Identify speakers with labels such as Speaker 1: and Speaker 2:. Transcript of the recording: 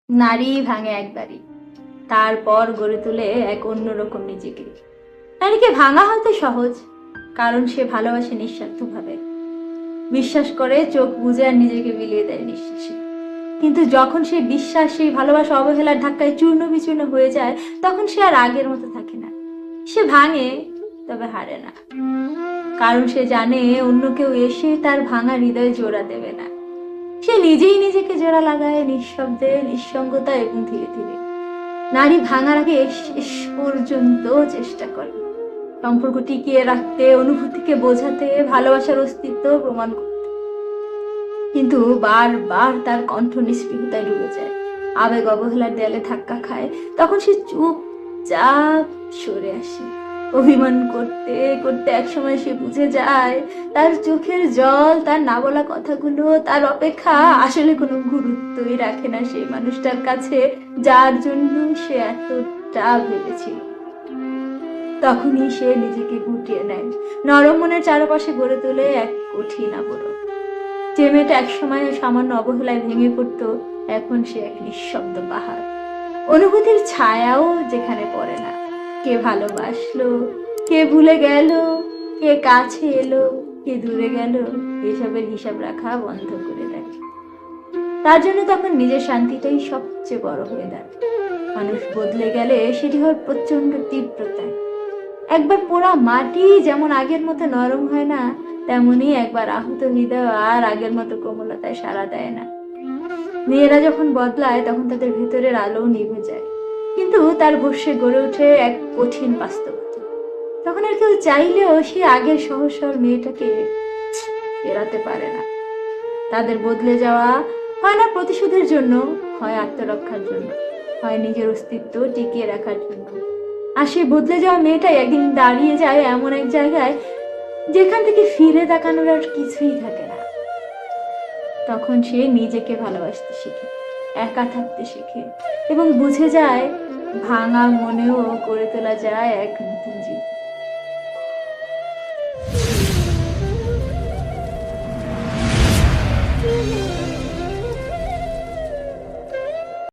Speaker 1: নারী ভাঙে একবারই, তারপর গড়ে তোলে এক অন্যরকম নিজেকে। নারীকে ভাঙা হয়তো সহজ, কারণ সে ভালোবাসে নিঃস্বার্থভাবে, বিশ্বাস করে, চোখ বুজে আর নিজেকে বিলিয়ে দেয় নিঃশেষে। কিন্তু যখন সেই বিশ্বাস, সেই ভালোবাসা অবহেলার ধাক্কায় চূর্ণ বিচূর্ণ হয়ে যায়, তখন সে আর আগের মতো থাকে না। সে ভাঙে, তবে হারে না, কারণ সে জানে অন্য কেউ এসে তার ভাঙা হৃদয়ে জোড়া দেবে না। সে নিজেই নিজেকে জোড়া লাগায়, নিঃশব্দে, নিঃসঙ্গতা এবং ধীরে ধীরে। নারী ভাঙার আগে শেষ পর্যন্ত চেষ্টা করে সম্পর্ক টিকিয়ে রাখতে, অনুভূতিকে বোঝাতে, ভালোবাসার অস্তিত্ব প্রমাণ করতে। কিন্তু বারবার তার কণ্ঠ নিস্পৃহতায় ডুবে যায়, আবেগ অবহেলার দেয়ালে ধাক্কা খায়। তখন সে চুপচাপ সরে আসে। অভিমান করতে করতে একসময় সে বুঝে যায় তার চোখের জল, তার না বলা কথাগুলো, তার অপেক্ষা আসলে কোনো গুরুত্বই রাখে না সেই মানুষটার কাছে যার জন্য সে এতটা ভেবেছিল। তখনই সে নিজেকে গুটিয়ে নেয়, নরম মনের চারপাশে গড়ে তোলে এক কঠিন আবরণ। যে মেয়েটা একসময় সামান্য অবহেলায় ভেঙে পড়তো, এখন সে এক নিঃশব্দ পাহাড়। অনুভূতির ছায়াও যেখানে পড়ে না। কে ভালোবাসলো, কে ভুলে গেল, কে কাছে এলো, কে দূরে গেল, এসবের হিসাব রাখা বন্ধ করে দেয়। তার জন্য তখন নিজের শান্তিটাই সবচেয়ে বড় হয়ে দাঁড়ায়। মানুষ বদলে গেলে সেটি হয় প্রচন্ড তীব্রতায়। একবার পোড়া মাটি যেমন আগের মতো নরম হয় না, তেমনি একবার আহত হৃদয় আর আগের মতো কোমলতায় সাড়া দেয় না। মেয়েরা যখন বদলায় তখন তাদের ভেতরের আলো নিভে যায়, কিন্তু তার ভস্যে গড়ে ওঠে এক কঠিন বাস্তবতা। তখন আর কেউ চাইলেও সে আগের সহজ সরল মেয়েটাকে এড়াতে পারে না। তাদের বদলে যাওয়া হয় না প্রতিশোধের জন্য, হয় আত্মরক্ষার জন্য, হয় নিজের অস্তিত্ব টিকিয়ে রাখার জন্য। আর সে বদলে যাওয়া মেয়েটাই একদিন দাঁড়িয়ে যায় এমন এক জায়গায় যেখান থেকে ফিরে তাকানোর আর কিছুই থাকে না। তখন সে নিজেকে ভালোবাসতে শিখে, একা থাকতে শিখে, এবং বুঝে যায় ভাঙা মনেও গড়ে তোলা যায় এক নতুন জীবন।